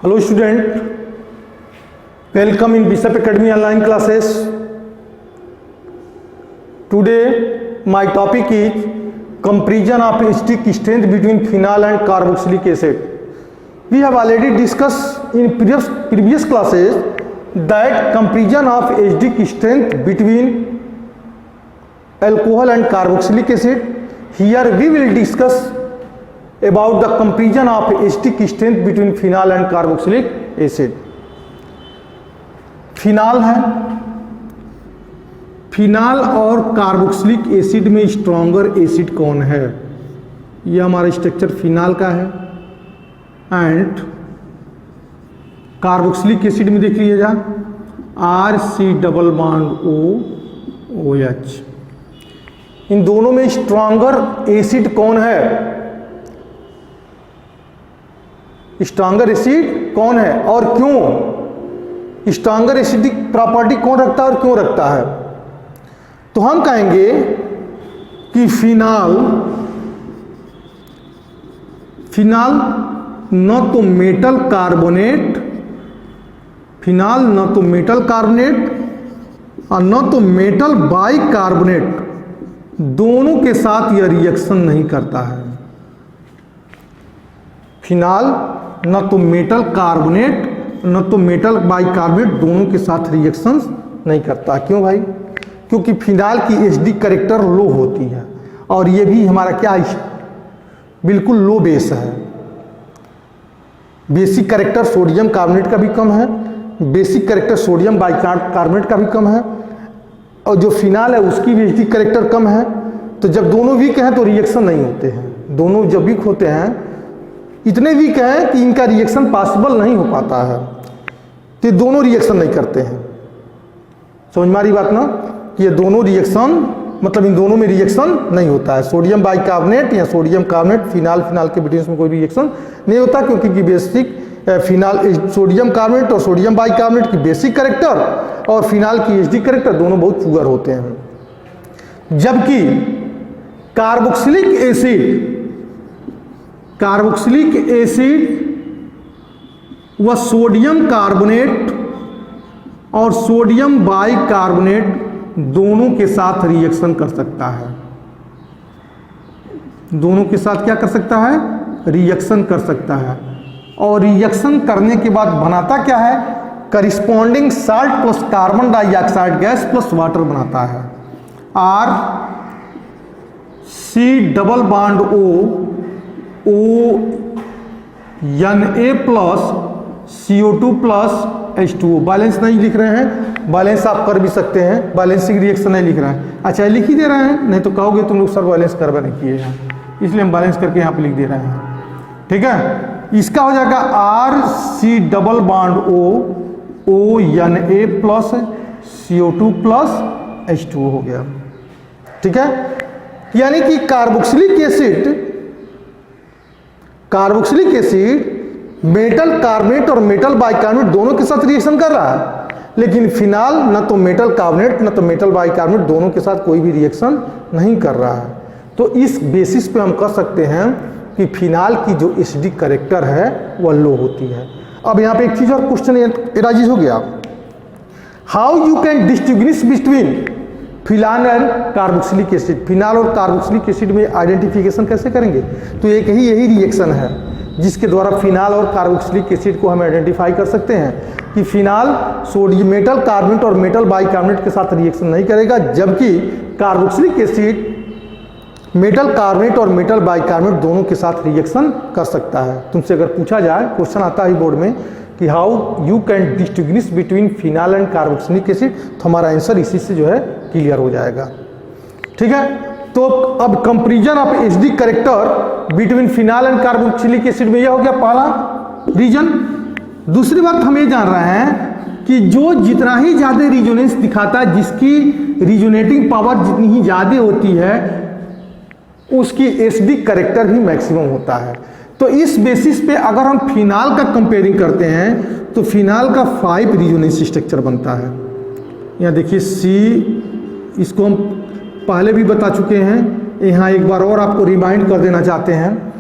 Hello student, welcome in Bishop Academy online classes. Today my topic is comparison of stick strength between phenol and carboxylic acid. We have already discussed in previous classes that comparison of stick strength between alcohol and carboxylic acid. Here we will discuss about the comparison of stick strength between phenol and carboxylic acid. Phenol है, phenol और carboxylic acid में stronger acid कौन है? यह हमारा structure phenol का है and carboxylic acid में देख लीजिएगा RC डबल बॉन्ड OH। इन दोनों में स्ट्रॉन्गर एसिड कौन है? स्ट्रॉन्गर एसिड कौन है और क्यों? स्ट्रॉन्गर एसिडिक प्रॉपर्टी कौन रखता है और क्यों रखता है? तो हम कहेंगे कि फिनाल न तो मेटल कार्बोनेट, फिनाल न तो मेटल कार्बोनेट और न तो मेटल बाइकार्बोनेट, दोनों के साथ यह रिएक्शन नहीं करता है। फिनाल न तो मेटल कार्बोनेट न तो मेटल बाइकार्बोनेट, दोनों के साथ रिएक्शंस नहीं करता। क्यों भाई? क्योंकि फिनाल की एसिडिक कैरेक्टर लो होती है और ये भी हमारा क्या है, बिल्कुल लो बेस है। बेसिक कैरेक्टर सोडियम कार्बोनेट का भी कम है, बेसिक कैरेक्टर सोडियम बाइकार्बोनेट का भी कम है और जो फिनाल है उसकी भी एसिडिक कैरेक्टर कम है। तो जब दोनों वीक हैं तो रिएक्शन नहीं होते हैं। दोनों जब वीक होते हैं, इतने वीक हैं कि इनका रिएक्शन पॉसिबल नहीं हो पाता है, तो दोनों रिएक्शन नहीं करते हैं। समझ में आ रही बात ना कि ये दोनों रिएक्शन मतलब इन दोनों में रिएक्शन नहीं होता है। सोडियम बाइकार्बोनेट या सोडियम कार्बोनेट फिनाल के बिटवीन में कोई रिएक्शन नहीं होता, क्योंकि बेसिक फिनाल सोडियम कार्बोनेट और सोडियम बाइकार्बोनेट की बेसिक कैरेक्टर और फिनाल की एसिडिक कैरेक्टर दोनों बहुत पुअर होते हैं। जबकि कार्बोक्सिलिक एसिड व सोडियम कार्बोनेट और सोडियम बाइकार्बोनेट दोनों के साथ रिएक्शन कर सकता है। दोनों के साथ क्या कर सकता है? रिएक्शन कर सकता है। और रिएक्शन करने के बाद बनाता क्या है? Corresponding salt plus carbon dioxide gas plus water बनाता है। RC double bond Na plus CO2 plus H2O। Balance नहीं लिख रहे हैं, बैलेंस आप कर भी सकते हैं, बैलेंसिंग रिएक्शन नहीं लिख रहा है। अच्छा लिख ही दे रहे हैं, नहीं तो कहोगे तुम लोग सर बैलेंस करवा नहीं किए हैं, इसलिए हम बैलेंस करके यहाँ पे लिख दे रहे हैं। ठीक है, इसका हो जाएगा RC double bond Na plus CO2 plus H2O हो गया। ठीक है, यानी कि कार्बोक्सिलिक एसिड मेटल कार्बोनेट और मेटल बाइकार्बोनेट दोनों के साथ रिएक्शन कर रहा है, लेकिन फिनाल न तो मेटल कार्बोनेट न तो मेटल बाइकार्बोनेट दोनों के साथ कोई भी रिएक्शन नहीं कर रहा है। तो इस बेसिस पे हम कह सकते हैं कि फिनाल की जो एसिडिक कैरेक्टर है वह लो होती है। अब यहाँ पे एक चीज और क्वेश्चन एराइज हो गया, how you can distinguish between phenol and carboxylic acid? Phenol और कार्बोक्सिलिक एसिड में आइडेंटिफिकेशन कैसे करेंगे? तो यही रिएक्शन है जिसके द्वारा फिनाल और कार्बोक्सिलिक एसिड को हम आइडेंटिफाई कर सकते हैं कि फिनाल सोडियम मेटल कार्बोनेट और मेटल बाइकार्बोनेट के साथ रिएक्शन नहीं करेगा, जबकि कार्बोक्सिलिक एसिड मेटल कार्बोनेट और मेटल बाइकार्बोनेट दोनों के साथ रिएक्शन कर सकता है। तुमसे अगर पूछा जाए, क्वेश्चन आता है बोर्ड में कि how you can distinguish between phenol and carboxylic acid, तो हमारा आंसर इसी से जो है क्लियर हो जाएगा। ठीक है, तो अब comparison of acidic character between phenol and carboxylic acid में यह हो गया पहला रीजन। दूसरी बात हम ये जान रहे हैं कि जो जितना ही ज्यादा रिजोनेंस दिखाता है, जिसकी रिजोनेटिंग पावर जितनी ही ज्यादा होती है, उसकी एसिडिक कैरेक्टर भी मैक्सिमम होता है। तो इस बेसिस पे अगर हम फिनाल का कंपेयरिंग करते हैं तो फिनाल का 5 रिजोनेंस स्ट्रक्चर बनता है। यहाँ देखिए C, इसको हम पहले भी बता चुके हैं, यहाँ एक बार और आपको रिमाइंड कर देना चाहते हैं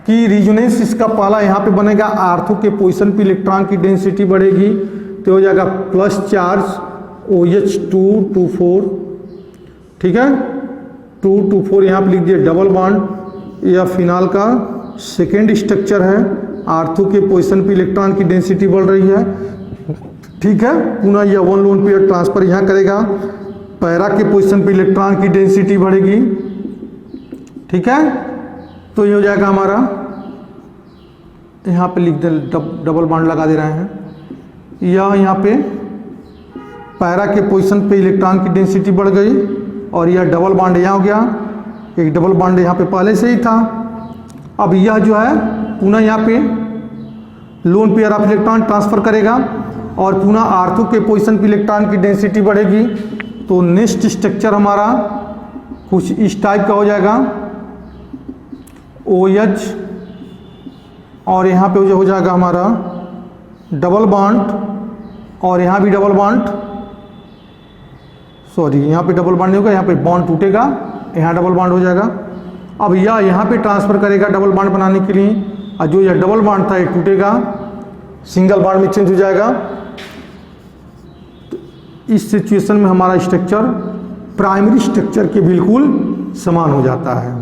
कि रिजोनेंस इसका पहला यहाँ पे बनेगा, आर्थो के पोजीशन पे इलेक्ट्रॉन की डेंसिटी बढ़ेगी तो हो जाएगा प्लस चार्ज OH224, ठीक है, 224 यहाँ पे लिख दिया डबल बॉन्ड। यह फिनाल का सेकेंड स्ट्रक्चर है, आर्थो के पोजीशन पे इलेक्ट्रॉन की डेंसिटी बढ़ रही है, ठीक है। पुनः यह 1 लोन पेयर ट्रांसफर यहाँ करेगा, पैरा के पोजीशन पे इलेक्ट्रॉन की डेंसिटी बढ़ेगी, ठीक है। तो ये हो जाएगा हमारा, यहाँ पे लिख दे डबल बॉन्ड लगा दे रहे हैं, यह यहाँ पे पैरा के पोजीशन पे इलेक्ट्रॉन की डेंसिटी बढ़ गई और यह डबल बॉन्ड यहाँ हो गया, एक डबल बॉन्ड यहाँ पे पहले से ही था। अब यह जो है पुनः यहाँ पे lone pair of electron transfer करेगा और पुनः आर्थो के पोजीशन पे इलेक्ट्रॉन की डेंसिटी बढ़ेगी। तो नेक्स्ट स्ट्रक्चर हमारा कुछ इस टाइप का हो जाएगा, OH और यहाँ पे जो हो जाएगा हमारा डबल बॉन्ड और यहाँ भी डबल बॉन्ड, सॉरी यहाँ पे डबल बॉन्ड नहीं होगा, यहाँ पे बॉन्ड टूटेगा, यहाँ डबल बॉन्ड हो जाएगा। अब यह यहाँ पे ट्रांसफर करेगा डबल बॉन्ड बनाने के लिए, और जो यह डबल बॉन्ड था ये टूटेगा, सिंगल बॉन्ड में चेंज हो जाएगा। तो इस सिचुएशन में हमारा स्ट्रक्चर प्राइमरी स्ट्रक्चर के बिल्कुल समान हो जाता है।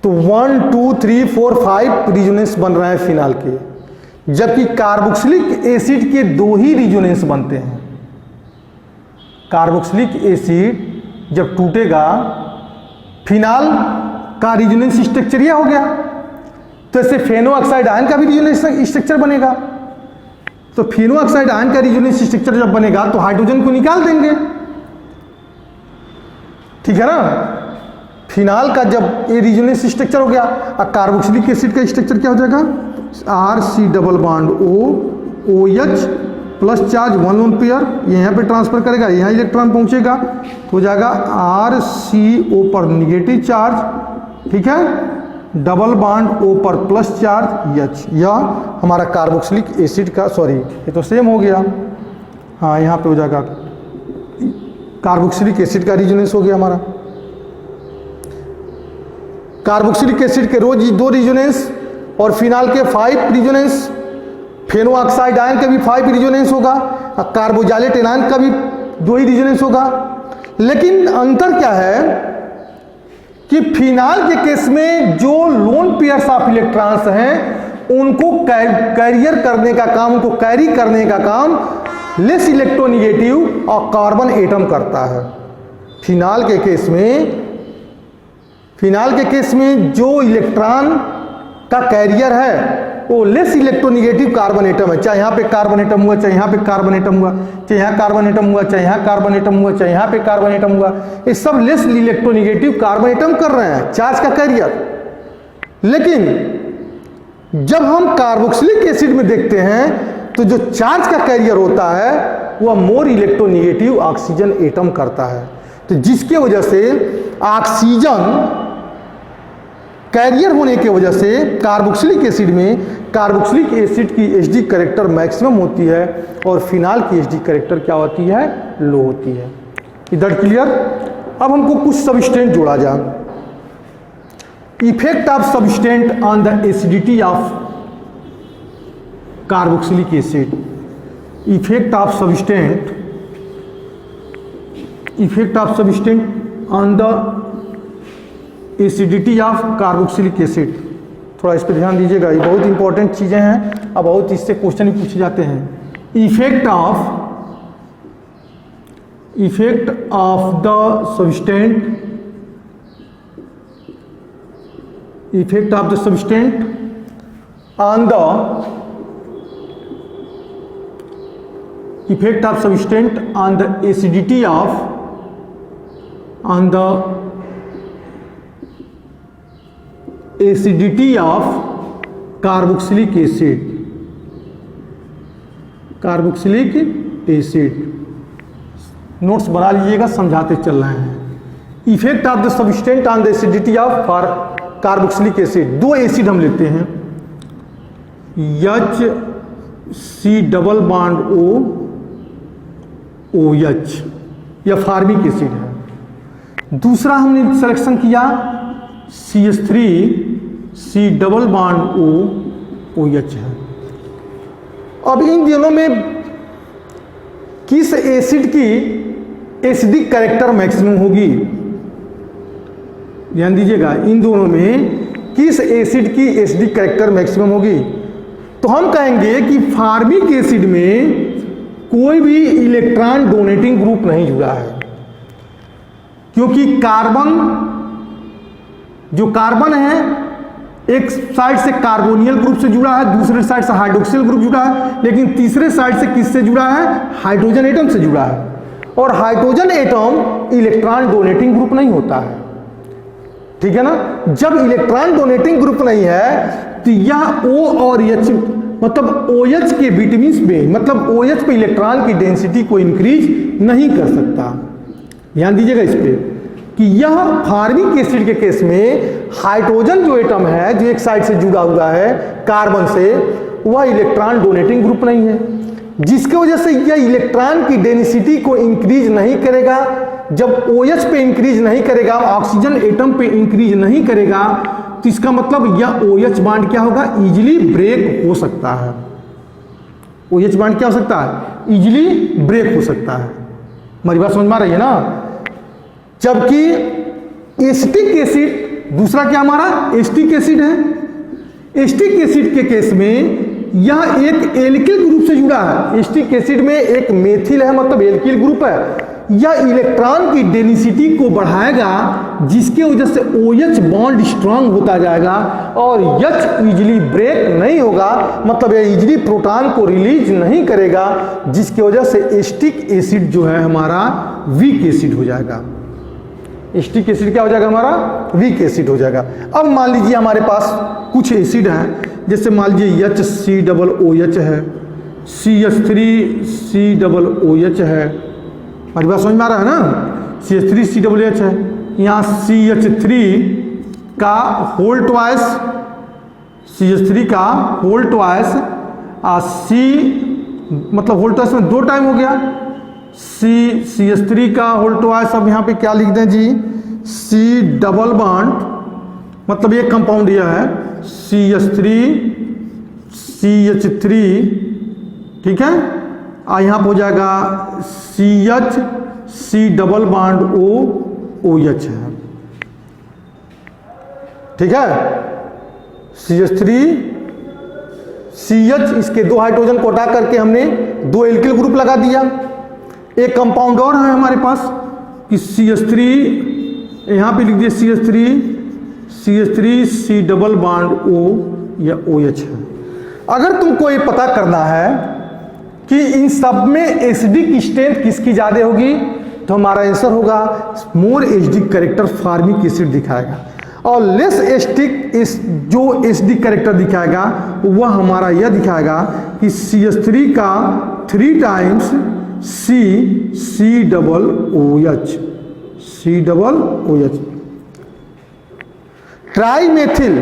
तो 1 2 3 4 5 रिजोनेंस बन रहे हैं फिनाल के, जबकि कार्बोक्सिलिक एसिड के 2 ही रिजोनेंस बनते हैं। कार्बोक्सिलिक एसिड जब टूटेगा, फिनाल का रिजोनेंस स्ट्रक्चर यह हो गया, तो ऐसे फेनो ऑक्साइड आयन का भी रिजोनेंस स्ट्रक्चर बनेगा। तो फेनो ऑक्साइड आयन का रिजोनेंस स्ट्रक्चर जब बनेगा तो हाइड्रोजन को निकाल देंगे, ठीक है ना। फिनाल का जब ये रिजोनेंस स्ट्रक्चर हो गया, और कार्बोक्सिलिक एसिड का स्ट्रक्चर क्या हो जाएगा, RC double bond OH plus charge 1 lone pair, यहाँ पे ट्रांसफर करेगा, यहाँ इलेक्ट्रॉन पहुंचेगा तो हो जाएगा RCO पर निगेटिव चार्ज, ठीक है, डबल बॉन्ड O पर प्लस चार्ज H। यह हमारा कार्बोक्सिलिक एसिड का, सॉरी ये तो सेम हो गया, हाँ यहाँ पे हो जाएगा कार्बोक्सिलिक एसिड का रिजोनेंस हो गया हमारा। कार्बोक्सिलिक एसिड के रोज 2 रिजोनेंस और फिनाल के 5 रिजोनेंस, फेनो ऑक्साइड आयन का भी 5 रिजोनेंस होगा, और कार्बोजाइलेट एनायन का भी 2 ही रिजोनेंस होगा। लेकिन अंतर क्या है कि फिनाल के केस में जो लोन पेयर्स ऑफ इलेक्ट्रॉन्स हैं उनको कैरियर करने का काम, उनको कैरी करने का काम लेस इलेक्ट्रोनिगेटिव और कार्बन एटम करता है। फिनाल के केस में जो इलेक्ट्रॉन का कैरियर है वो लेस इलेक्ट्रोनिगेटिव कार्बन एटम है, चाहे यहाँ पे कार्बन एटम हुआ, चाहे यहाँ पे कार्बन एटम हुआ, चाहे यहाँ कार्बन एटम हुआ, चाहे यहाँ कार्बन एटम हुआ, चाहे यहाँ पे कार्बन एटम हुआ, ये सब लेस इलेक्ट्रोनिगेटिव कार्बन एटम कर रहे हैं चार्ज का कैरियर। लेकिन जब हम कार्बोक्सिलिक एसिड में देखते हैं तो जो चार्ज का कैरियर होता है वह मोर इलेक्ट्रोनिगेटिव ऑक्सीजन एटम करता है। तो जिसके वजह से ऑक्सीजन कैरियर होने की वजह से कार्बोक्सिलिक एसिड में कार्बोक्सिलिक एसिड की HD कैरेक्टर मैक्सिमम होती है और फिनाल की HD कैरेक्टर क्या होती है, लो होती है। इधर क्लियर। अब हमको कुछ सबस्टेंट जोड़ा जाए। Effect of substance on the acidity of carboxylic acid. Effect of substance on the acidity of carboxylic acid. थोड़ा इस पर ध्यान दीजिएगा, ये बहुत इंपॉर्टेंट चीज़ें हैं, अब बहुत इससे क्वेश्चन भी पूछे जाते हैं। Effect of the substance on the acidity of carboxylic acid. Notes बना लीजिएगा, समझाते चल रहे हैं। Effect of the substance on the acidity of carboxylic acid. 2 acid हम लेते हैं, HC डबल बॉन्ड OH, यह फार्मिक एसिड है। दूसरा हमने सिलेक्शन किया CH3 C double bond O OH है। अब इन दोनों में किस एसिड की एसिडिक कैरेक्टर मैक्सिमम होगी? ध्यान दीजिएगा, इन दोनों में किस एसिड की एसिडिक कैरेक्टर मैक्सिमम होगी? तो हम कहेंगे कि फार्मिक एसिड में कोई भी इलेक्ट्रॉन डोनेटिंग ग्रुप नहीं जुड़ा है, क्योंकि जो कार्बन है एक साइड से कार्बोनियल ग्रुप से जुड़ा है, दूसरे साइड से हाइड्रोक्सिल ग्रुप जुड़ा है, लेकिन तीसरे साइड से किससे जुड़ा है? हाइड्रोजन एटम से जुड़ा है। और hydrogen atom electron donating group नहीं होता है, ठीक है ना। जब इलेक्ट्रॉन डोनेटिंग ग्रुप नहीं है तो यह O और H मतलब OH के बिटवीन में, मतलब OH पे इलेक्ट्रॉन की डेंसिटी को इंक्रीज नहीं कर सकता। ध्यान दीजिएगा इस पे कि यह फार्मिक एसिड के केस में हाइड्रोजन जो एटम है जो एक साइड से जुड़ा हुआ है कार्बन से, वह इलेक्ट्रॉन डोनेटिंग ग्रुप नहीं है, जिसकी वजह से यह इलेक्ट्रॉन की डेंसिटी को इंक्रीज नहीं करेगा। जब OH पे इंक्रीज नहीं करेगा, ऑक्सीजन एटम पे इंक्रीज नहीं करेगा, तो इसका मतलब यह OH बांड क्या होगा? इजीली ब्रेक हो सकता है। OH बांड क्या हो सकता है? इजीली ब्रेक हो सकता है। हमारी बात समझ में आ रही है ना। जबकि एसिटिक एसिड दूसरा क्या हमारा एस्टिक एसिड है। एस्टिक एसिड के केस में यह एक एल्किल ग्रुप से जुड़ा है। एस्टिक एसिड में एक मेथिल है, मतलब एल्किल ग्रुप है। यह इलेक्ट्रॉन की डेंसिटी को बढ़ाएगा, जिसके वजह से OH बॉन्ड स्ट्रांग होता जाएगा और H इजीली ब्रेक नहीं होगा, मतलब यह इजीली प्रोटॉन को रिलीज नहीं करेगा, जिसकी वजह से एस्टिक एसिड जो है हमारा वीक एसिड हो जाएगा। एस्टिक एसिड क्या हो जाएगा? हमारा वीक एसिड हो जाएगा। अब मान लीजिए हमारे पास कुछ एसिड हैं, जैसे मान लीजिए HCOOH है, CH3COOH है। हमारी बात समझ में आ रहा है ना। CH3COOH है, यहाँ CH3 का होल ट्वाइस, CH3 का होल ट्वाइस, C मतलब होल ट्वाइस में 2 टाइम हो गया। CH3 का होल ट्वाइस, अब यहाँ पे क्या लिख दें जी? C डबल बॉन्ड, मतलब एक कंपाउंड यह है CH3 CH3, ठीक है। यहाँ पर हो जाएगा CH C double bond OH है, ठीक है। CH3 CH, इसके 2 हाइड्रोजन को हटा करके हमने 2 एल्किल ग्रुप लगा दिया। एक कंपाउंड और है हमारे पास कि CH3, यहाँ पे लिख दिया CH3 C double bond O या OH है। अगर तुमको ये पता करना है कि इन सब में एसिडिक स्ट्रेंथ किसकी ज़्यादा होगी, तो हमारा आंसर होगा more acidic character formic acid दिखाएगा, और लेस एसिडिक जो एसिडिक कैरेक्टर दिखाएगा वह हमारा यह दिखाएगा कि CH3 का 3 times C double OH। Trimethyl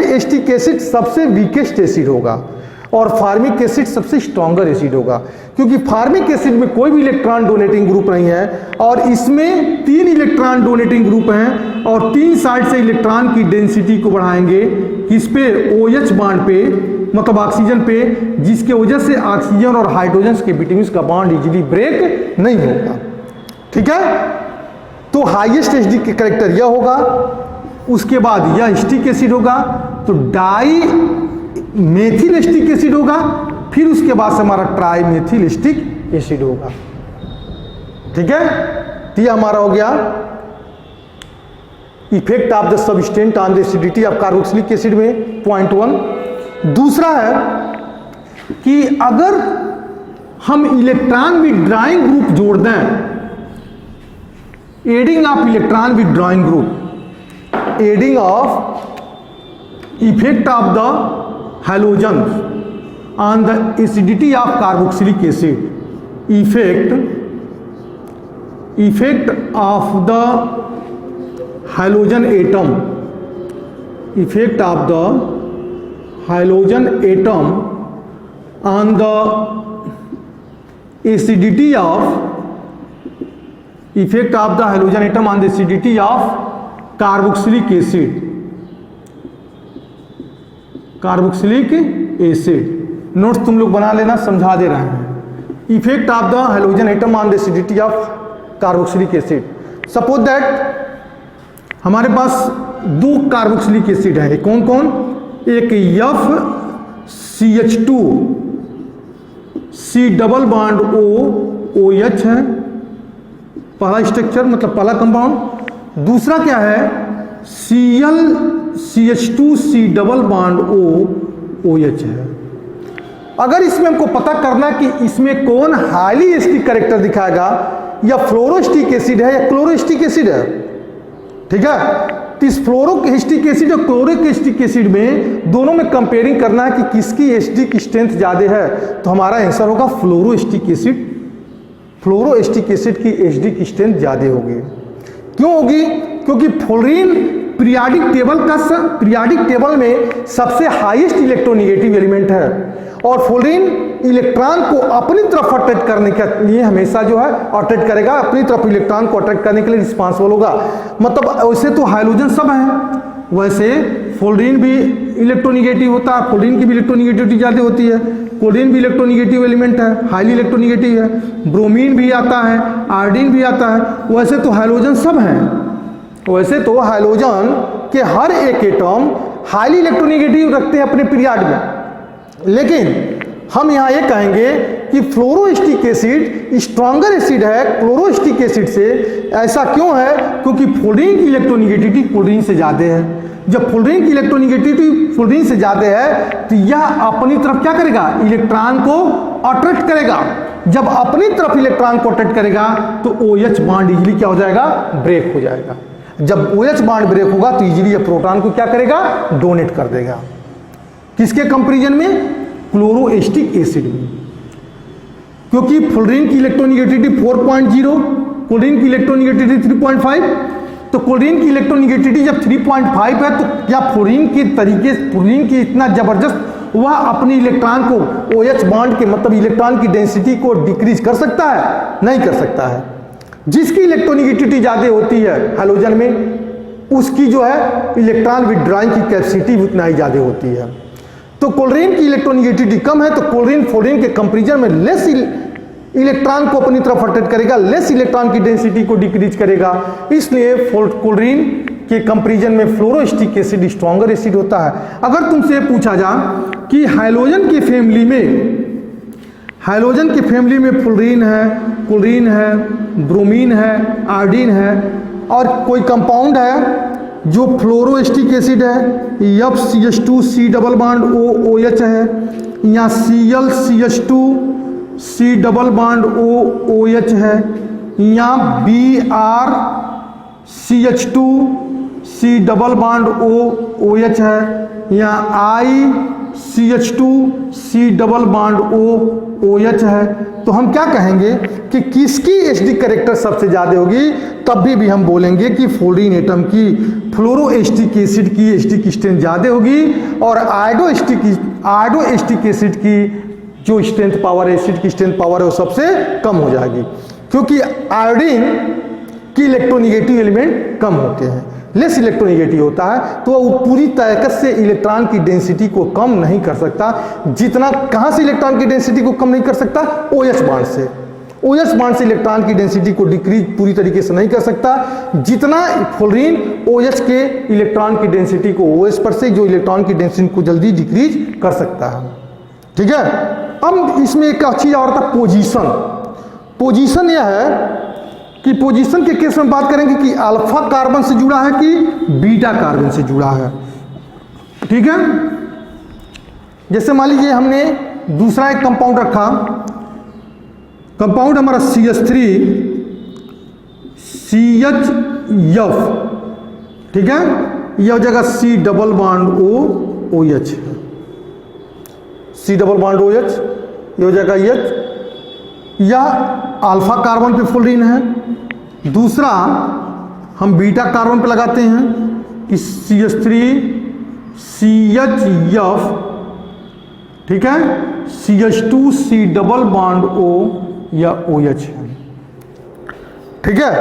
acetic acid सबसे वीकेस्ट एसिड होगा और फार्मिक एसिड सबसे स्ट्रॉन्गर एसिड होगा, क्योंकि फार्मिक एसिड में कोई भी इलेक्ट्रॉन डोनेटिंग ग्रुप नहीं है और इसमें 3 इलेक्ट्रॉन डोनेटिंग ग्रुप हैं और 3 साइड से इलेक्ट्रॉन की डेंसिटी को बढ़ाएंगे किस पे? OH बांड पे, मतलब ऑक्सीजन पे, जिसके वजह से ऑक्सीजन और हाइड्रोजन के बिटवीन का बॉन्ड इजीली ब्रेक नहीं होगा, ठीक है। तो हाईएस्ट एसिडिक कैरेक्टर यह होगा, उसके बाद यह एस्टिक एसिड होगा, तो डाई मेथिल एस्टिक एसिड होगा, फिर उसके बाद से हमारा ट्राई मेथिल एस्टिक एसिड होगा, ठीक है। तो यह हमारा हो गया effect of the substance on the acidity of carboxylic acid में पॉइंट 1। दूसरा है कि अगर हम इलेक्ट्रॉन विथड्रॉइंग ग्रुप जोड़ दें, adding of electron withdrawing group, adding of effect of the halogen on the acidity of carboxylic acid, effect of the halogen atom, effect of the halogen atom on the acidity of, effect of the halogen atom on the acidity of carboxylic acid, carboxylic acid. Notes तुम लोग बना लेना, समझा दे रहे हैं। Effect of the halogen atom on the acidity of carboxylic acid. Suppose that हमारे पास दो carboxylic acid है, कौन कौन? एक FCH2 C double bond OH है, पहला स्ट्रक्चर मतलब पहला कंपाउंड। दूसरा क्या है? ClCH2 C double bond OH है। अगर इसमें हमको पता करना कि इसमें कौन हाईली एसिडिक कैरेक्टर दिखाएगा, या फ्लोरोस्टिक एसिड है या क्लोरोस्टिक एसिड है, ठीक है? तो इस फ्लोरोस्टिक एसिड और क्लोरोस्टिक एसिड में दोनों में कंपेयरिंग करना है कि किसकी एसिडिक स्ट्रेंथ ज़्यादा है, तो हमारा आंसर होगा फ्लोरोस्टिक एसिड। फ्लोरोस्टिक एसिड की एसिडिक स्ट्रेंथ ज़्यादा होगी। क्यों होगी? क्योंकि फ्लोरीन पीरियाडिक टेबल में सबसे हाईएस्ट इलेक्ट्रोनेगेटिव एलिमेंट है, और फ्लोरीन इलेक्ट्रॉन को अपनी तरफ अट्रैक्ट करने के लिए हमेशा जो है अट्रैक्ट करेगा, अपनी तरफ इलेक्ट्रॉन को अट्रैक्ट करने के लिए रिस्पॉन्सिबल होगा। मतलब वैसे तो हाइड्रोजन सब हैं, वैसे फ्लोरीन भी इलेक्ट्रोनेगेटिव होता है, फ्लोरीन की भी इलेक्ट्रोनेगेटिविटी ज़्यादा होती है। क्लोरीन भी इलेक्ट्रोनेगेटिव एलिमेंट है, हाईली इलेक्ट्रोनेगेटिव है। ब्रोमीन भी आता है, आयोडीन भी आता है। वैसे तो हाइड्रोजन सब हैं, वैसे तो हाइड्रोजन के हर एक एटम हाईली इलेक्ट्रोनेगेटिव रखते हैं अपने पीरियड में, लेकिन हम यहाँ ये कहेंगे कि फ्लोरोस्टिक एसिड स्ट्रॉन्गर एसिड है क्लोरोस्टिक एसिड से। ऐसा क्यों है? क्योंकि फ्लोरीन की इलेक्ट्रोनेगेटिविटी क्लोरीन से ज़्यादा है। जब फ्लोरीन की इलेक्ट्रोनेगेटिविटी फ्लोरीन से ज़्यादा है तो यह अपनी तरफ क्या करेगा? इलेक्ट्रॉन को अट्रैक्ट करेगा। जब अपनी तरफ इलेक्ट्रॉन को अट्रैक्ट करेगा तो OH बॉन्ड इजीली क्या हो जाएगा? ब्रेक हो जाएगा। जब OH बॉन्ड ब्रेक होगा तो इजीली यह प्रोटॉन को क्या करेगा? डोनेट कर देगा। किसके कंपैरिजन में? क्लोरोस्टिक एसिड में। क्योंकि फ्लोरीन की इलेक्ट्रोनेगेटिविटी 4.0, क्लोरीन की इलेक्ट्रोनेगेटिविटी 3.5, तो क्लोरीन की इलेक्ट्रोनेगेटिविटी जब 3.5 है तो क्या फ्लोरीन की इतना जबरदस्त वह अपनी इलेक्ट्रॉन को OH बॉन्ड के मतलब इलेक्ट्रॉन की डेंसिटी को डिक्रीज कर सकता है? नहीं कर सकता है। जिसकी इलेक्ट्रोनेगेटिविटी ज़्यादा होती है हैलोजन में, उसकी जो है इलेक्ट्रॉन विड्रॉइंग की कैपेसिटी उतना ही ज़्यादा होती है। तो क्लोरीन की इलेक्ट्रोनेगेटिविटी कम है तो क्लोरीन फ्लोरीन के कंपैरिजन में लेस इलेक्ट्रॉन को अपनी तरफ अट्रैक्ट करेगा, लेस इलेक्ट्रॉन की डेंसिटी को डिक्रीज करेगा। इसलिए क्लोरीन के कंपैरिजन में फ्लोरोस्टिक एसिड स्ट्रॉन्गर एसिड होता है। अगर तुमसे पूछा जा कि हाइड्रोजन की फैमिली में फ्लोरीन है, क्लोरीन है, ब्रोमीन है, आयोडीन है, और कोई कंपाउंड है जो फ्लोरोस्टिक एसिड है, FCH2 C double bond OH है, या ClCH2 C double bond OH है, या BrCH2 C double bond OH है, या ICH2 C double bond OH है, तो हम क्या कहेंगे कि किसकी एसिडिक कैरेक्टर सबसे ज़्यादा होगी? तब भी हम बोलेंगे कि फ्लोरीन एटम की फ्लोरोस्टिक एसिड की एसिडिक स्ट्रेंथ ज़्यादा होगी, और आयोडोस्टिक एसिड की जो स्ट्रेंथ पावर है, एसिड की स्ट्रेंथ पावर है, वो सबसे कम हो जाएगी। क्योंकि आयोडीन की इलेक्ट्रोनेगेटिव एलिमेंट कम होते हैं, लेस इलेक्ट्रोनेगेटिव होता है, तो वो पूरी ताकत से इलेक्ट्रॉन की डेंसिटी को कम नहीं कर सकता। जितना कहाँ से इलेक्ट्रॉन की डेंसिटी को कम नहीं कर सकता? OH बॉन्ड से। OH बॉन्ड से इलेक्ट्रॉन की डेंसिटी को डिक्रीज पूरी तरीके से नहीं कर सकता, जितना फ्लोरीन OH के इलेक्ट्रॉन की डेंसिटी को OH पर से जो इलेक्ट्रॉन की डेंसिटी को जल्दी डिक्रीज कर सकता है। ठीक है। अब इसमें एक अच्छी और था पोजीशन यह है कि पोजीशन के केस में बात करेंगे कि अल्फा कार्बन से जुड़ा है कि बीटा कार्बन से जुड़ा है। ठीक है। जैसे मान लीजिए हमने दूसरा एक कंपाउंड रखा, कंपाउंड हमारा CH3CHF, ठीक है, यह हो जाएगा C double bond OH, C double bond OH, ये हो जाएगा H। यह अल्फा कार्बन पे फ्लोरीन है। दूसरा हम बीटा कार्बन पे लगाते हैं कि CH3CHF, ठीक है, CH2C डबल बॉन्ड O या OH है। ठीक है।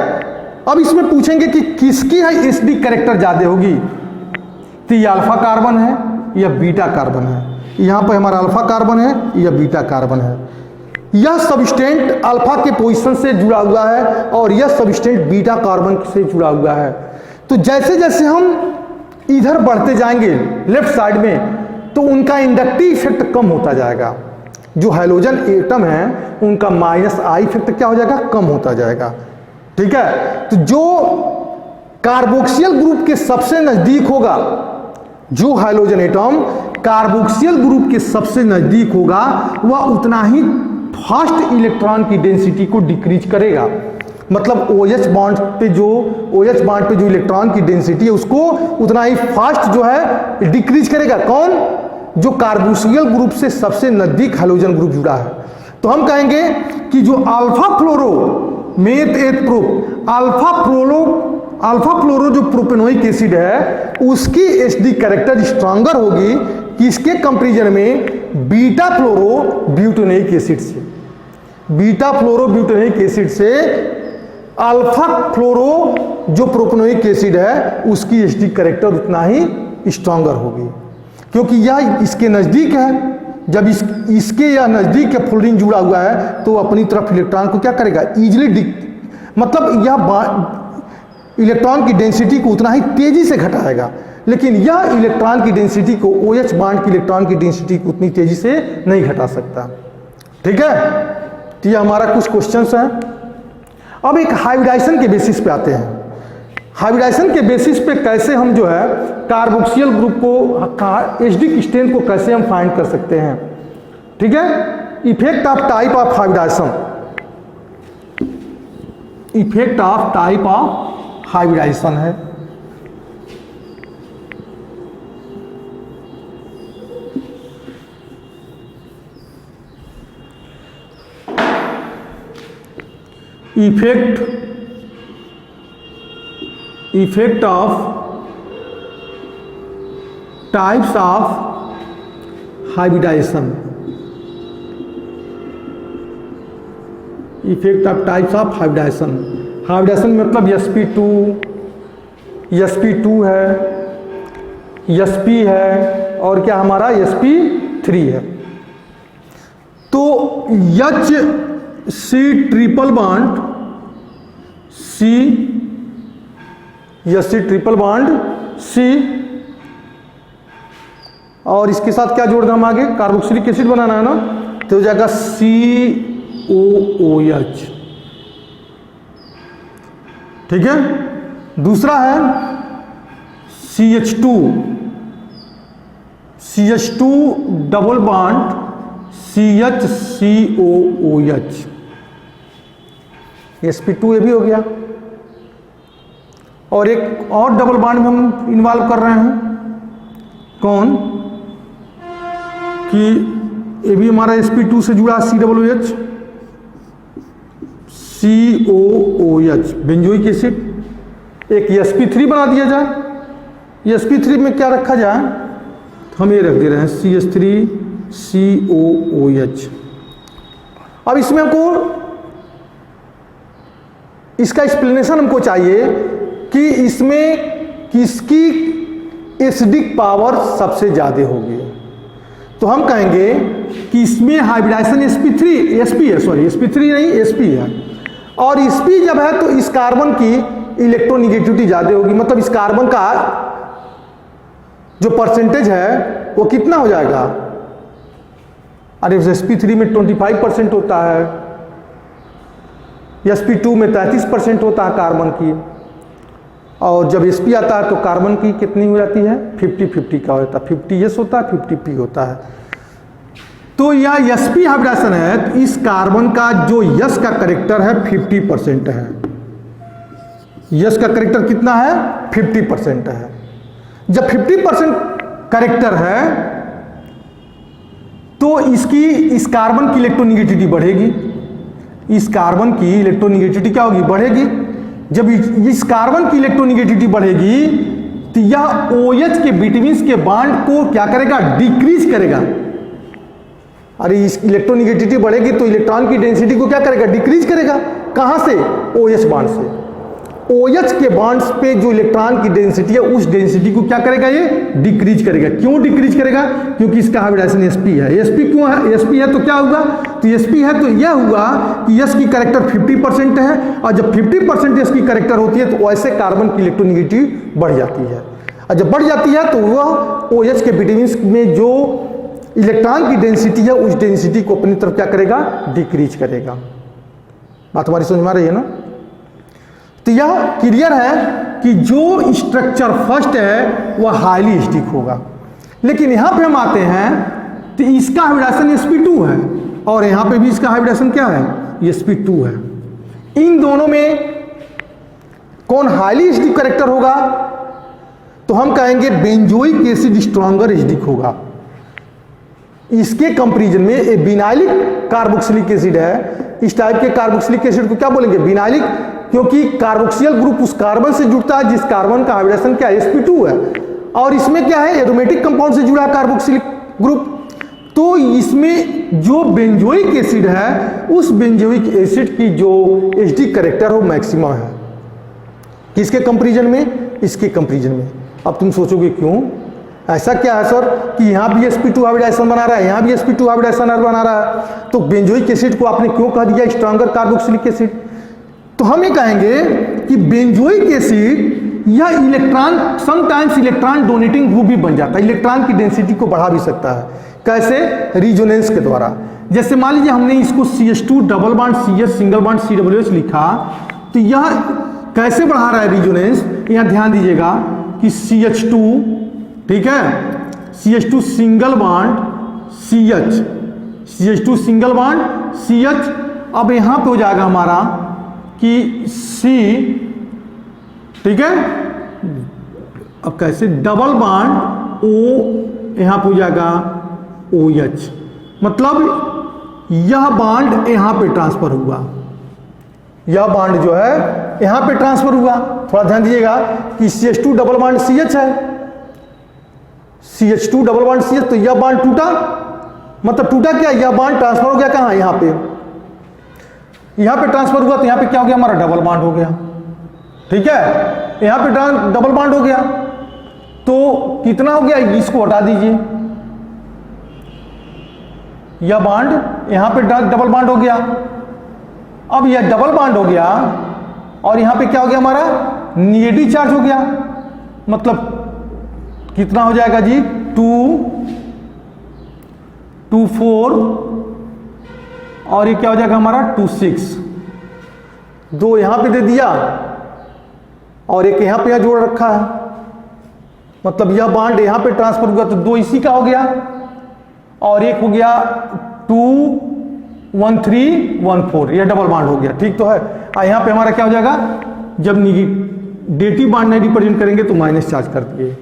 अब इसमें पूछेंगे कि किसकी है एसिडिक कैरेक्टर ज़्यादा होगी, तो ये अल्फा कार्बन है या बीटा कार्बन है। यहाँ पर हमारा अल्फा कार्बन है या बीटा कार्बन है। यह सबस्टेंट अल्फा के पोजीशन से जुड़ा हुआ है और यह सबस्टेंट बीटा कार्बन से जुड़ा हुआ है। तो जैसे जैसे हम इधर बढ़ते जाएंगे लेफ्ट साइड में, तो उनका इंडक्टिव इफेक्ट कम होता जाएगा। जो हाइड्रोजन एटम है उनका माइनस आई इफेक्ट क्या हो जाएगा, कम होता जाएगा। ठीक है, तो जो कार्बोक्सियल ग्रुप के सबसे नजदीक होगा, जो हाइड्रोजन एटम कार्बोक्सियल ग्रुप के सबसे नजदीक होगा, वह उतना ही फास्ट इलेक्ट्रॉन की डेंसिटी को डिक्रीज करेगा। मतलब OH बॉन्ड पे जो इलेक्ट्रॉन की डेंसिटी है उसको उतना ही फास्ट जो है डिक्रीज करेगा। कौन? जो कार्बोक्सियल ग्रुप से सबसे नजदीक हाइड्रोजन ग्रुप जुड़ा है। तो हम कहेंगे कि जो अल्फा फ्लोरो मेथ एथ प्रोप अल्फा फ्लोरो जो प्रोपेनोइक एसिड है उसकी एसिडिक कैरेक्टर स्ट्रांगर होगी किसके कंपैरिजन में, बीटा फ्लोरो ब्यूटेनोइक एसिड से। बीटा फ्लोरो ब्यूटेनोइक एसिड से अल्फा फ्लोरो जो प्रोपेनोइक एसिड है उसकी एसिडिक कैरेक्टर उतना ही स्ट्रांगर होगी, क्योंकि यह इसके नज़दीक है। जब इसके या नज़दीक के फ्लोरीन जुड़ा हुआ है तो अपनी तरफ इलेक्ट्रॉन को क्या करेगा, इजीली मतलब यह इलेक्ट्रॉन की डेंसिटी को उतना ही तेजी से घटाएगा। लेकिन यह इलेक्ट्रॉन की डेंसिटी को OH बांड की इलेक्ट्रॉन की डेंसिटी को उतनी तेजी से नहीं घटा सकता। ठीक है, तो ये हमारा कुछ क्वेश्चंस हैं। अब एक हाइब्रिडाइजेशन के बेसिस पे आते हैं। हाइब्रिडाइजेशन के बेसिस पे कैसे हम जो है कार्बोक्सियल ग्रुप को एसिडिक स्ट्रेंथ को कैसे हम फाइंड कर सकते हैं। ठीक है, effect of type of hybridisation, effect of type of hybridisation है। Effect of types of hybridisation, effect of types of hybridisation. Hybridisation मतलब sp2 है, sp है और क्या हमारा sp3 है। तो C ट्रिपल बॉन्ड C और इसके साथ क्या जोड़ दें हम आगे, कार्बोक्सिलिक एसिड बनाना है ना, तो हो जाएगा COOH। ठीक है, दूसरा है CH2 double bond CHCOOH, sp2 ये भी हो गया। और एक और डबल बॉन्ड में हम इन्वॉल्व कर रहे हैं, कौन कि ये भी हमारा sp2 से जुड़ा COOH, COOH बेंजोइक एसिड। एक sp3 बना दिया जाए, sp3 में क्या रखा जाए, हम ये रख दे रहे हैं CH3COOH। अब इसमें हमको इसका एक्सप्लेनेशन हमको चाहिए कि इसमें किसकी एसिडिक पावर सबसे ज़्यादा होगी। तो हम कहेंगे कि इसमें हाइब्रिडाइजेशन sp3 नहीं sp है, और sp जब है तो इस कार्बन की इलेक्ट्रोनिगेटिविटी ज़्यादा होगी। मतलब इस कार्बन का जो परसेंटेज है वो कितना हो जाएगा, अरे sp3 में 25% होता है, sp2 में 33% होता है कार्बन की, और जब sp आता है तो कार्बन की कितनी हो जाती है, 50-50 का होता है, 50 s होता है 50 p होता है। तो यह sp हाइब्रिडाइजेशन है, तो इस कार्बन का जो s का करेक्टर है 50% है। s का करेक्टर कितना है, 50% है। जब 50% करेक्टर है तो इस कार्बन की इलेक्ट्रोनिगेटिविटी बढ़ेगी, इस कार्बन की इलेक्ट्रोनिगेटिविटी क्या होगी, बढ़ेगी। जब इस कार्बन की इलेक्ट्रोनिगेटिविटी बढ़ेगी तो यह OH के बिटवीन के बॉन्ड को क्या करेगा, डिक्रीज करेगा। अरे इस इलेक्ट्रोनिगेटिविटी बढ़ेगी तो इलेक्ट्रॉन की डेंसिटी को क्या करेगा, डिक्रीज करेगा। कहां से, OH बॉन्ड से। OH के बॉन्ड्स पे जो इलेक्ट्रॉन की डेंसिटी है उस डेंसिटी को क्या करेगा, ये डिक्रीज करेगा। क्यों डिक्रीज करेगा? क्योंकि इसका हाइब्रिडाइजेशन sp है। sp क्यों है? sp है तो क्या होगा, तो sp है तो यह हुआ कि s की कैरेक्टर 50% है, और जब 50% s की कैरेक्टर होती है तो ऐसे कार्बन की इलेक्ट्रोनेगेटिविटी बढ़ जाती है, और जब बढ़ जाती है तो वह OH के विटामिन्स में जो इलेक्ट्रॉन की डेंसिटी है उस डेंसिटी को अपनी तरफ क्या करेगा, डिक्रीज करेगा। बात हमारी समझ में आ रही है ना? तो यह क्लियर है कि जो स्ट्रक्चर फर्स्ट है वह हाईली एसिडिक होगा। लेकिन यहां पे हम आते हैं तो इसका हाइब्रिडाइजेशन sp2 है, और यहां पे भी इसका हाइब्रिडाइजेशन क्या है, sp2 है। इन दोनों में कौन हाईली एसिडिक कैरेक्टर होगा? तो हम कहेंगे बेंजोइक एसिड स्ट्रॉन्गर एसिडिक होगा। इसके कंपैरिजन में एक विनाइलिक कार्बोक्सिलिक एसिड है, इस टाइप के कार्बोक्सिलिक एसिड को क्या बोलेंगे, विनाइलिक, क्योंकि कार्बोक्सियल ग्रुप उस कार्बन से जुड़ता है जिस कार्बन का हाइब्रिडेशन क्या है, sp2 है, और इसमें क्या है, एरोमेटिक कंपाउंड से जुड़ा है कार्बोक्सिलिक ग्रुप। तो इसमें जो बेंजोइक एसिड है उस बेंजोइक एसिड की जो एसिडिक कैरेक्टर हो मैक्सिमम है। किसके कंपैरिजन में? इसके कंपैरिजन में। अब तुम सोचोगे क्यों, ऐसा क्या है सर कि यहाँ भी sp2 हाइब्रिडाइजेशन बना रहा है, यहाँ भी sp2 हाइब्रिडाइजेशन बना रहा है, तो बेंजोइक एसिड को आपने क्यों कह दिया स्ट्रॉन्गर कार्बोक्सिलिक एसिड? तो हम ये कहेंगे कि बेंजोइक एसिड यह electron sometimes electron donating group भी बन जाता है, इलेक्ट्रॉन की डेंसिटी को बढ़ा भी सकता है। कैसे? रिजोनेंस के द्वारा। जैसे मान लीजिए हमने इसको CH2 double bond CH single bond CWH लिखा, तो यह कैसे बढ़ा रहा है रिजोनेंस? यहाँ ध्यान दीजिएगा कि CH2, ठीक है, CH2 single bond CH, CH2 single bond CH, अब यहां पे हो जाएगा हमारा कि C, ठीक है, अब कैसे डबल बॉन्ड O, यहां पे हो जाएगा OH, मतलब यह बॉन्ड यहां पे ट्रांसफर हुआ, यह बॉन्ड जो है यहां पे ट्रांसफर हुआ। थोड़ा ध्यान दीजिएगा कि CH2 डबल बॉन्ड CH है, CH2 डबल बॉन्ड CH, तो यह बॉन्ड टूटा, मतलब टूटा क्या, यह बॉन्ड ट्रांसफर हो गया कहां, यहां पे, यहां पे ट्रांसफर हुआ, तो यहां पे क्या हो गया, हमारा डबल बॉन्ड हो गया, ठीक है, यहां पे डबल बॉन्ड हो गया, तो कितना हो गया, इसको हटा दीजिए, यह बॉन्ड यहां पे डबल बॉन्ड हो गया। अब यह डबल बॉन्ड हो गया और यहां पे क्या हो गया, हमारा नेगेटिव चार्ज हो गया, मतलब कितना हो जाएगा जी, 2 4, और ये क्या हो जाएगा हमारा 2 6, 2 यहां पे दे दिया और एक यहां पे जोड़ रखा है, मतलब यह बॉन्ड यहां पे ट्रांसफर हुआ, तो 2 इसी का हो गया, और एक हो गया 2 1 3 1 4, यह डबल बॉन्ड हो गया, ठीक तो है। यहां पे हमारा क्या हो जाएगा, जब नेगेटिव बॉन्ड नहीं रिप्रेजेंट करेंगे तो माइनस चार्ज कर दिए,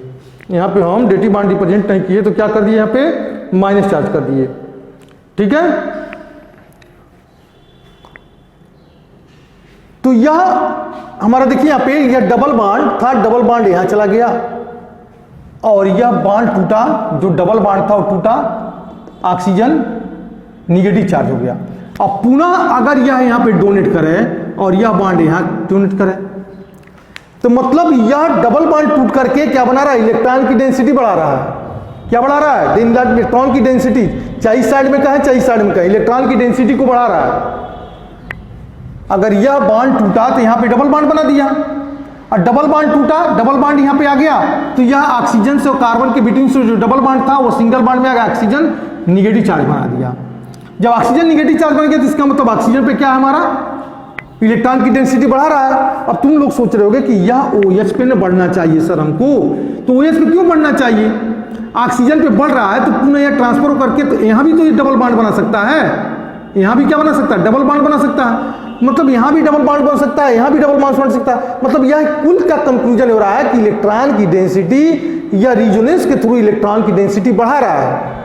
यहां पे हम डेटिव बॉन्ड रिप्रेजेंट नहीं किए तो क्या कर दिए, यहां पे माइनस चार्ज कर दिए, ठीक है। तो यह हमारा देखिए यहां पे यह डबल बॉन्ड था, डबल बॉन्ड यहां चला गया और यह बॉन्ड टूटा, जो डबल बॉन्ड था वो टूटा, ऑक्सीजन निगेटिव चार्ज हो गया। अब पुनः अगर यह यहां पे डोनेट करे और यह बॉन्ड यहां डोनेट करे, तो मतलब यह डबल बॉन्ड टूट करके क्या बना रहा है, इलेक्ट्रॉन की डेंसिटी बढ़ा रहा है। क्या बढ़ा रहा है, इलेक्ट्रॉन की डेंसिटी, चाहे इस साइड में कहें चाहे इस साइड में कहें, इलेक्ट्रॉन की डेंसिटी को बढ़ा रहा है। अगर यह बॉन्ड टूटा तो यहां पे डबल बॉन्ड बना दिया, और डबल बॉन्ड टूटा, डबल बॉन्ड यहां पे आ गया, तो यह ऑक्सीजन से और कार्बन के बीच से जो डबल बॉन्ड था वो सिंगल बॉन्ड में आ गया, ऑक्सीजन निगेटिव चार्ज बना दिया। जब ऑक्सीजन निगेटिव चार्ज बन गया तो इसका मतलब ऑक्सीजन पे क्या है, हमारा इलेक्ट्रॉन की डेंसिटी बढ़ा रहा है। अब तुम लोग सोच रहे होगे कि यह OH पे न बढ़ना चाहिए सर हमको, तो OH पे क्यों बढ़ना चाहिए, ऑक्सीजन पे बढ़ रहा है तो पुनः यह ट्रांसफर करके तो यहां भी तो ये डबल बॉन्ड बना सकता है, यहां भी क्या बना सकता है, डबल बॉन्ड बना सकता है, मतलब यहां भी डबल बॉन्ड बन सकता है, यहां भी डबल बॉन्ड बन सकता है। मतलब यह कुल का कंक्लूजन हो रहा है कि इलेक्ट्रॉन की डेंसिटी या रिजोनेंस के थ्रू इलेक्ट्रॉन की डेंसिटी बढ़ा रहा है।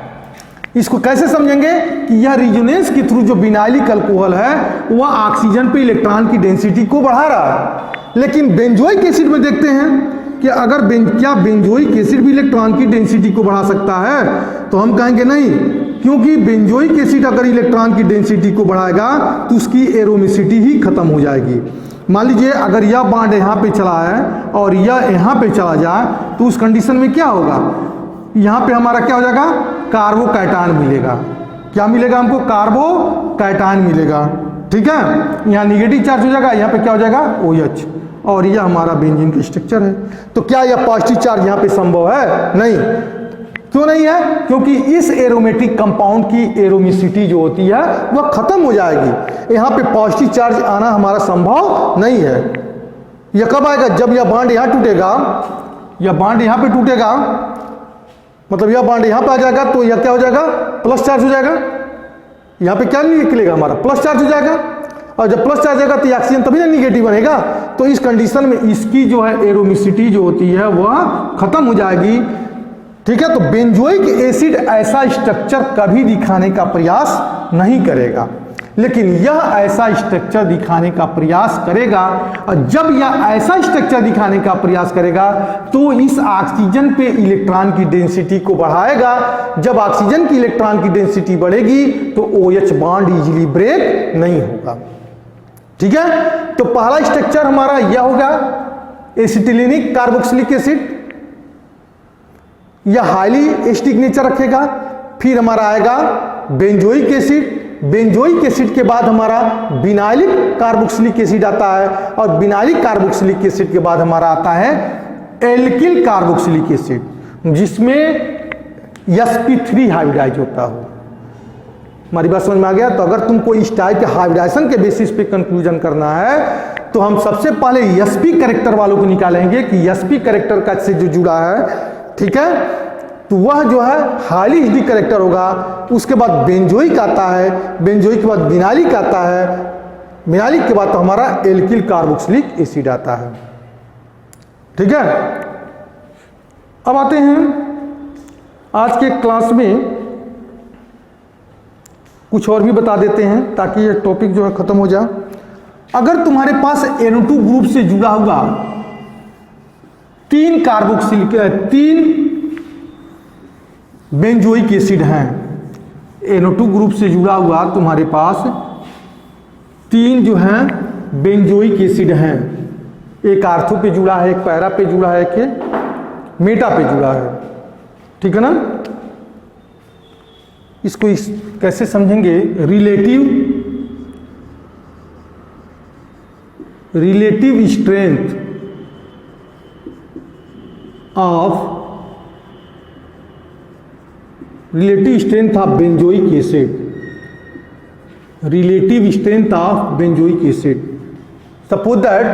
इसको कैसे समझेंगे कि यह रिजोनेंस के थ्रू जो विनाइलिक अल्कोहल है वह ऑक्सीजन पे इलेक्ट्रॉन की डेंसिटी को बढ़ा रहा है। लेकिन बेंजोइक एसिड में देखते हैं कि अगर क्या बेंजोइक एसिड भी इलेक्ट्रॉन की डेंसिटी को बढ़ा सकता है, तो हम कहेंगे नहीं, क्योंकि बेंजोइक एसिड अगर इलेक्ट्रॉन की डेंसिटी को बढ़ाएगा तो उसकी एरोमिसिटी ही खत्म हो जाएगी। मान लीजिए अगर यह बॉन्ड यहाँ पे चला है और यह यहाँ पे चला जाए तो उस कंडीशन में क्या होगा, यहाँ पे हमारा क्या हो जाएगा, कार्बोकैटायन मिलेगा। क्या मिलेगा हमको, कार्बोकैटायन मिलेगा। ठीक है, यहाँ निगेटिव चार्ज हो जाएगा, यहाँ पे क्या हो जाएगा OH, और यह हमारा बेंजीन का स्ट्रक्चर है। तो क्या यह पॉजिटिव चार्ज यहाँ पे संभव है? नहीं। क्यों नहीं है? क्योंकि इस एरोमेटिक कंपाउंड की एरोमिसिटी जो होती है वह खत्म हो जाएगी। यहाँ पे पॉजिटिव चार्ज आना हमारा संभव नहीं है। यह कब आएगा, जब यह बॉन्ड यहाँ टूटेगा, यह बॉन्ड यहाँ पे टूटेगा, मतलब यह बॉन्ड यहाँ पे आ जाएगा तो यह क्या हो जाएगा, प्लस चार्ज हो जाएगा। यहाँ पे क्या निकलेगा, हमारा प्लस चार्ज हो जाएगा, और जब प्लस चार्ज आएगा तो ऑक्सीजन तभी ना निगेटिव बनेगा। तो इस कंडीशन में इसकी जो है एरोमिसिटी जो होती है वह खत्म हो जाएगी। ठीक है, तो बेंजोइक एसिड ऐसा स्ट्रक्चर कभी दिखाने का प्रयास नहीं करेगा, लेकिन यह ऐसा स्ट्रक्चर दिखाने का प्रयास करेगा। और जब यह ऐसा स्ट्रक्चर दिखाने का प्रयास करेगा तो इस ऑक्सीजन पे इलेक्ट्रॉन की डेंसिटी को बढ़ाएगा। जब ऑक्सीजन की इलेक्ट्रॉन की डेंसिटी बढ़ेगी तो OH बॉन्ड इजीली ब्रेक नहीं होगा। ठीक है, तो पहला स्ट्रक्चर हमारा यह होगा एसिटिलीनिक कार्बोक्सिलिक एसिड, यह हाईली एसिडिक नेचर रखेगा। फिर हमारा आएगा बेंजोइक एसिड, बेंजोइक एसिड के बाद हमारा विनाइलिक कार्बोक्सिलिक एसिड आता है, और विनाइलिक कार्बोक्सिलिक एसिड के बाद हमारा आता है एल्किल कार्बोक्सिलिक एसिड, जिसमें sp3 हाइब्रिडाइज होता हो। हमारी बात समझ में आ गया? तो अगर तुमको इस टाइप के हाइब्रिडाइजेशन के बेसिस पे कंक्लूजन करना है तो हम सबसे पहले sp कैरेक्टर वालों को निकालेंगे कि sp कैरेक्टर का से जो जुड़ा है, ठीक है, तो वह जो है हाईली एसिडिक कैरेक्टर होगा। उसके बाद बेंजोइक आता है, बेंजोइक के बाद विनाइलिक आता है, विनाइलिक के बाद तो हमारा एल्किल कार्बोक्सिलिक एसिड आता है। ठीक है, अब आते हैं आज के क्लास में कुछ और भी बता देते हैं ताकि ये टॉपिक जो है खत्म हो जाए। अगर तुम्हारे पास NO2 ग्रुप से जुड़ा हुआ 3 कार्बोक्सिलिक 3 बेंजोइक एसिड हैं, NO2 ग्रुप से जुड़ा हुआ तुम्हारे पास 3 जो हैं बेंजोइक एसिड हैं, एक आर्थो पे जुड़ा है, एक पैरा पे जुड़ा है, एक मेटा पे जुड़ा है। ठीक है ना, इसको कैसे समझेंगे, relative strength of benzoic acid, relative strength of benzoic acid. Suppose that